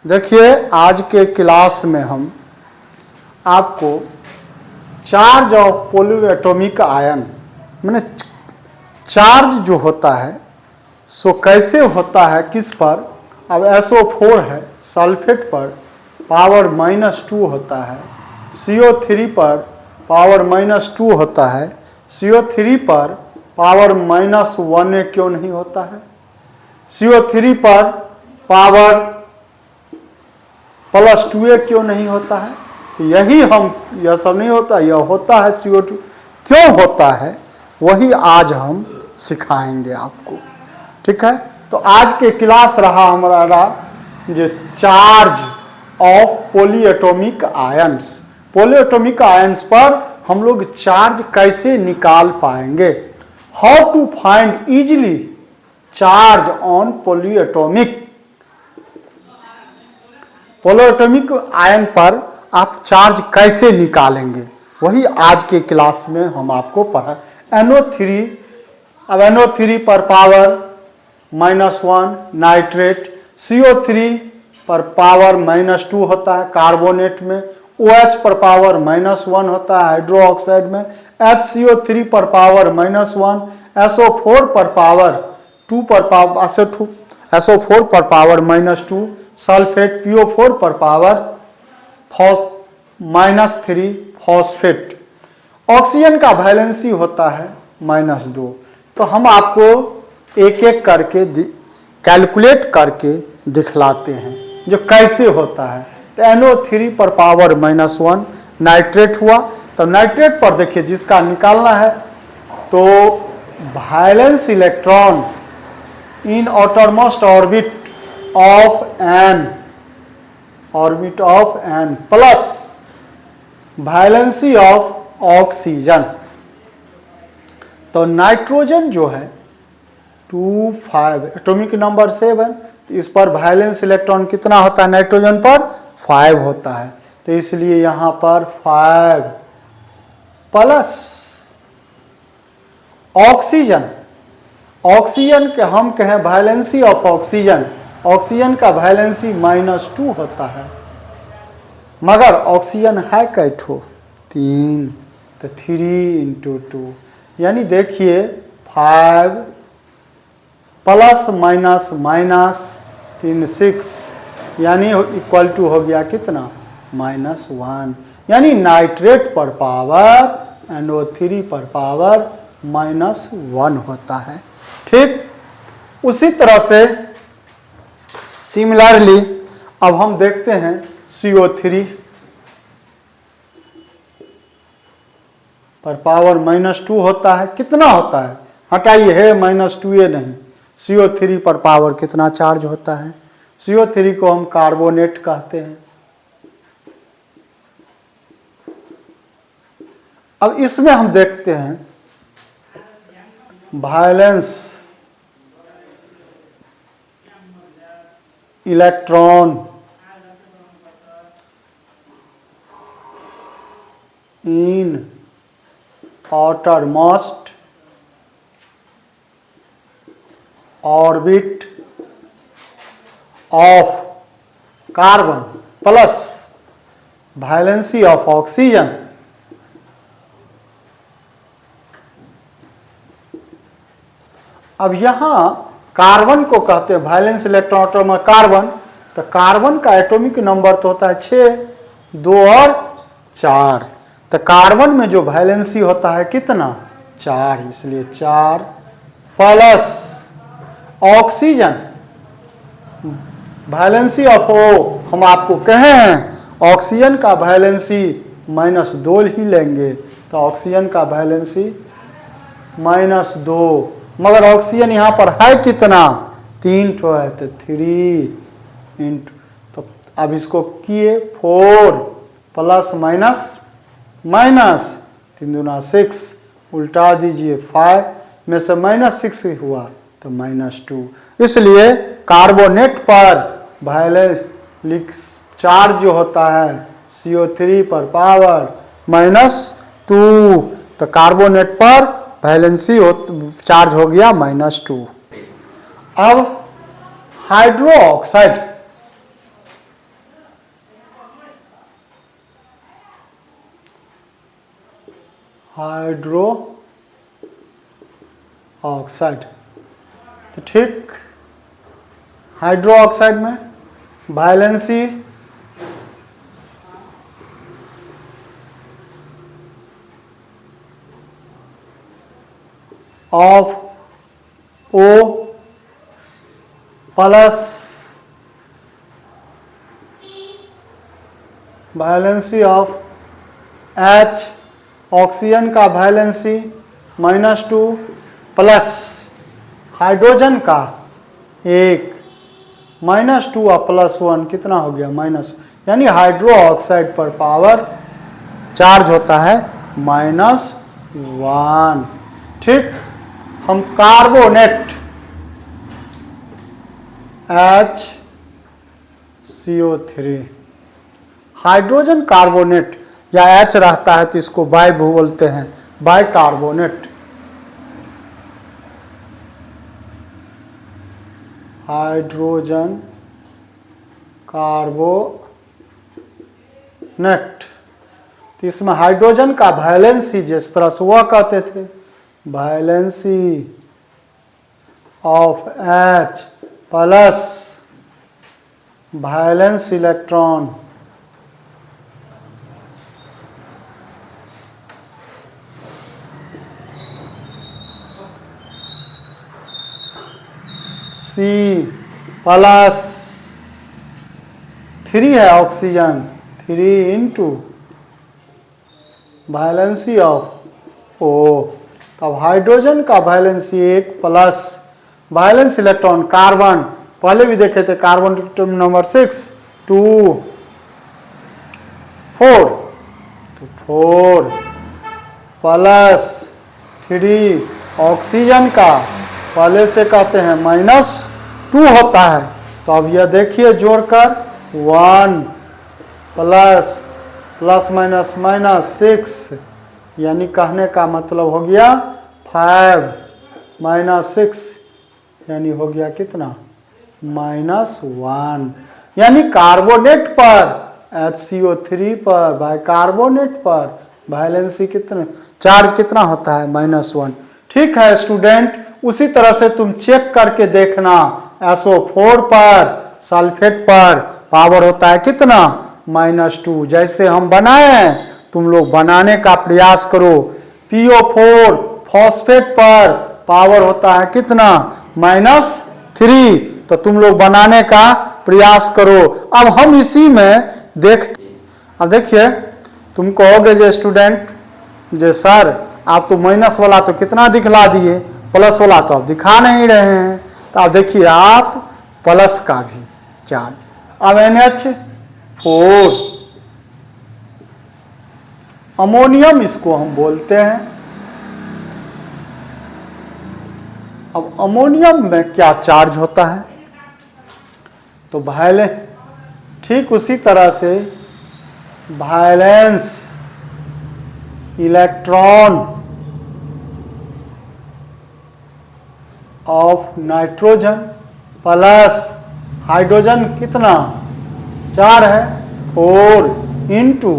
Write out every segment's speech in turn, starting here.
देखिए, आज के क्लास में हम आपको चार्ज ऑफ पॉलीएटॉमिक आयन माने चार्ज जो होता है सो कैसे होता है, किस पर। अब SO4 है, सल्फेट पर पावर -2 होता है, CO3 पर पावर -2 होता है, CO3 पर पावर -1 क्यों नहीं होता है, CO3 पर पावर +2 क्यों नहीं होता है। यही हम, यह सब नहीं होता, यह होता है CO2 क्यों होता है, वही आज हम सिखाएंगे आपको। ठीक है, तो आज के क्लास रहा हमारा जो charge of polyatomic ions. Polyatomic ions पर हम लोग चार्ज कैसे निकाल पाएंगे, how to find easily charge on polyatomic ion पर आप चार्ज कैसे निकालेंगे, वही आज के क्लास में हम आपको पढ़ा। NO3, अब NO3 पर पावर -1 नाइट्रेट, CO3 पर पावर -2 होता है कार्बोनेट में, OH पर पावर -1 होता है हाइड्रोक्साइड में, HCO3 पर पावर -1, SO4 पर पावर 2 पर पावर SO4 पर पावर -2, सल्फेट PO4 पर पावर -3 फॉस्फेट। ऑक्सीजन का वैलेंसी होता है -2। तो हम आपको एक एक करके कैलकुलेट करके दिखलाते हैं जो कैसे होता है। तो NO3 पर पावर -1 नाइट्रेट हुआ, तो नाइट्रेट पर देखिए जिसका निकालना है, तो valence electron in outermost orbit of N plus valency of oxygen. तो नाइट्रोजन जो है 25 एटॉमिक नंबर 7, तो इस पर वैलेंस इलेक्ट्रॉन कितना होता है, नाइट्रोजन पर 5 होता है, तो इसलिए यहां पर 5 प्लस ऑक्सीजन के हम कहें वैलेंसी ऑफ ऑक्सीजन का वैलेंसी -2 होता है, मगर ऑक्सीजन है कैठो 3, तो 3 × 2 यानी देखिए 5 प्लस -3 6 यानी इक्वल टू हो गया कितना -1, यानी नाइट्रेट पर पावर NO3 पर पावर -1 होता है। ठीक, उसी तरह से सिमिलरली अब हम देखते हैं CO3 पर पावर -2 होता है, कितना होता है, हटाइए है -2 नहीं, CO3 पर पावर कितना चार्ज होता है, CO3 को हम कार्बोनेट कहते हैं। अब इसमें हम देखते हैं valence electron in outermost orbit of carbon plus valency of oxygen. अब यहां कार्बन को कहते हैं वैलेंस इलेक्ट्रॉन में कार्बन, तो कार्बन का एटॉमिक नंबर तो होता है 6, 2 और 4, तो कार्बन में जो वैलेंसी होता है कितना 4, इसलिए 4 plus oxygen valency of O, हम आपको कहे हैं ऑक्सीजन का वैलेंसी -2 ही लेंगे, तो ऑक्सीजन का वैलेंसी -2, मगर ऑक्सीजन यहाँ पर है कितना 3 ठो है, तो 3 × तो अब इसको किए 4 प्लस माइनस 3 दूना 6, उल्टा दीजिए 5 में से -6 हुआ तो -2, इसलिए कार्बोनेट पर वैलेंस चार्ज जो होता है CO3 पर पावर -2, तो कार्बोनेट पर वैलेंसी चार्ज हो गया -2। अब हाइड्रोक्साइड हाइड्रो ऑक्साइड। तो ठीक, हाइड्रो ऑक्साइड में valency of O plus valency of H, oxygen का वैलेंसी -2 प्लस हाइड्रोजन का 1, -2 और +1 कितना हो गया माइनस, यानी हाइड्रो ऑक्साइड पर पावर चार्ज होता है -1। ठीक, हम कार्बोनेट HCO3 हाइड्रोजन कार्बोनेट या H रहता है तो इसको बाई बोलते हैं, बाई कार्बोनेट। हाइड्रोजन कार्बोनेट, तो इसमें हाइड्रोजन का वैलेंसी जिस तरह से हुआ करते थे, valency of H plus valence electron C plus 3 है oxygen, 3 into valency of O। तब हाइड्रोजन का valency 1 plus valence electron carbon, पहले भी देखे थे कार्बन नंबर 6 2 4, तो 4 प्लस 3 ऑक्सीजन का पहले से कहते हैं -2 होता है। तो अब यह देखिए जोड़कर 1 प्लस ±6, यानी कहने का मतलब हो गया 5 -6, यानी हो गया कितना -1। यानी कार्बोनेट पर HCO3 पर बाइकार्बोनेट पर वैलेंसी कितना, चार्ज कितना होता है -1। ठीक है स्टूडेंट, उसी तरह से तुम चेक करके देखना, SO4 पर सल्फेट पर पावर होता है कितना -2, जैसे हम बनाए हैं तुम लोग बनाने का प्रयास करो। PO4 फॉस्फेट पर पावर होता है कितना -3, तो तुम लोग बनाने का प्रयास करो। अब हम इसी में अब देखिए तुम कहोगे जो स्टूडेंट जो सर आप तो माइनस वाला तो कितना दिखला दिए, प्लस वाला तो आप दिखा नहीं रहे हैं। तो आप देखिए आप प्लस का भी चार्ज, अब NH4 अमोनियम इसको हम बोलते हैं। अब अमोनियम में क्या चार्ज होता है, तो वायलेंस, ठीक उसी तरह से violence electron of nitrogen plus hydrogen कितना 4 है 4 into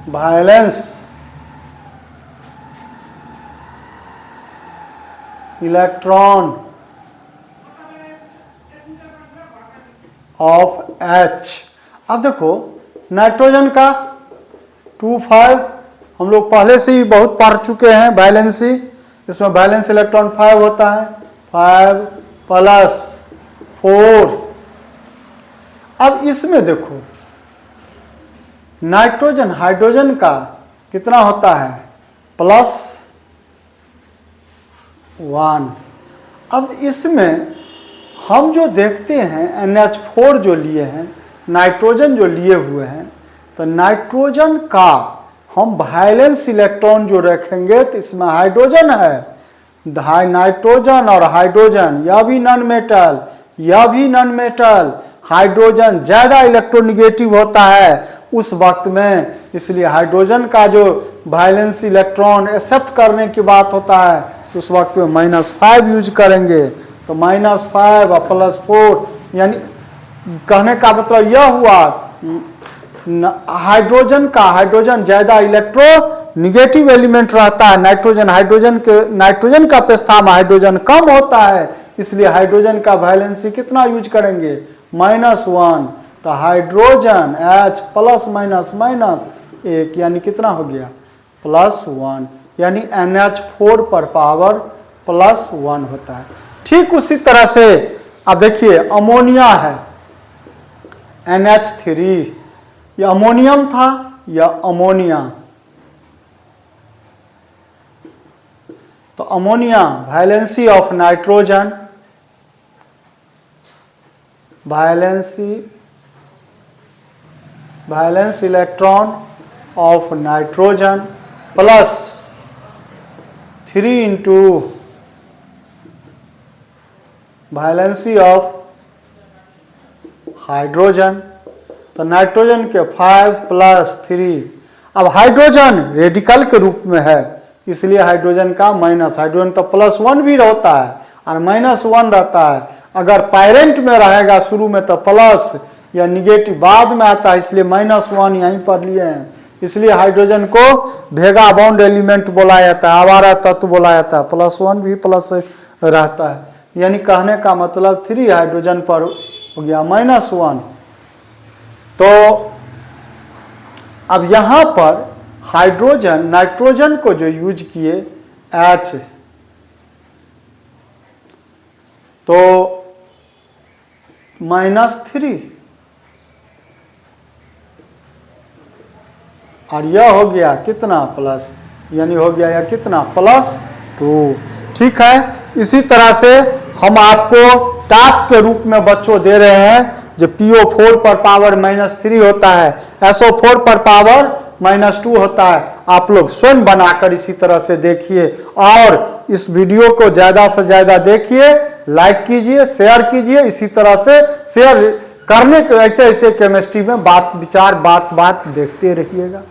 violence electron of H। अब देखो नाइट्रोजन का 2,5 हम लोग पहले से ही बहुत पढ़ चुके हैं वैलेंसी, इसमें वैलेंस इलेक्ट्रॉन 5 होता है, 5 प्लस 4। अब इसमें देखो नाइट्रोजन हाइड्रोजन का कितना होता है +1। अब इसमें हम जो देखते हैं NH4 जो लिए हैं, नाइट्रोजन जो लिए हुए हैं, तो नाइट्रोजन का हम वैलेंस इलेक्ट्रॉन जो रखेंगे तो इसमें हाइड्रोजन है, नाइट्रोजन और हाइड्रोजन यह भी नॉन मेटल, यह भी नॉन मेटल, हाइड्रोजन ज़्यादा इलेक्ट्रोनिगेटिव होता है उस वक्त में, इसलिए हाइड्रोजन का जो वैलेंस इलेक्ट्रॉन एक्सेप्ट करने की बात होता है तो उस वक्त में -5 यूज करेंगे। तो -5 और +4, यानी कहने का मतलब यह हुआ हाइड्रोजन ज्यादा इलेक्ट्रोनिगेटिव एलिमेंट रहता है, नाइट्रोजन का प्रस्ताव में हाइड्रोजन कम होता है, इसलिए हाइड्रोजन का वैलेंसी कितना यूज करेंगे, -1। तो hydrogen H plus minus minus 1 यानी कितना हो गया +1, यानी NH4 पर पावर +1 होता है। ठीक उसी तरह से अब देखिए अमोनिया है NH3, यह अमोनियम था, यह अमोनिया। तो ammonia valency of nitrogen, valence electron of nitrogen +3 into valency of hydrogen. तो नाइट्रोजन के 5 + 3। अब हाइड्रोजन रेडिकल के रूप में है, इसलिए हाइड्रोजन का माइनस, हाइड्रोजन तो +1 भी होता है और -1 रहता है। अगर पैरेंट में रहेगा शुरू में तो प्लस या निगेटिव बाद में आता है, इसलिए -1 यहीं पर लिए हैं। इसलिए हाइड्रोजन को भेगा बॉन्ड एलिमेंट बोला जाता है, आवारा तत्व बोला जाता है। +1 भी प्लस रहता है, यानी कहने का मतलब 3 हाइड्रोजन पर हो गया -1। तो अब यहां पर हाइड्रोजन नाइट्रोजन को जो यूज किए H, तो -3 और यह हो गया कितना प्लस, यानी हो गया यह कितना +2। ठीक है, इसी तरह से हम आपको टास्क के रूप में बच्चों दे रहे हैं, जो PO4 पर पावर -3 होता है, SO4 पर पावर -2 होता है। आप लोग स्वयं बनाकर इसी तरह से देखिए और इस वीडियो को ज्यादा से ज्यादा देखिए, लाइक कीजिए, शेयर कीजिए। इसी तरह से शेयर करने के ऐसे ऐसे केमिस्ट्री में बात विचार बात देखते रहिएगा।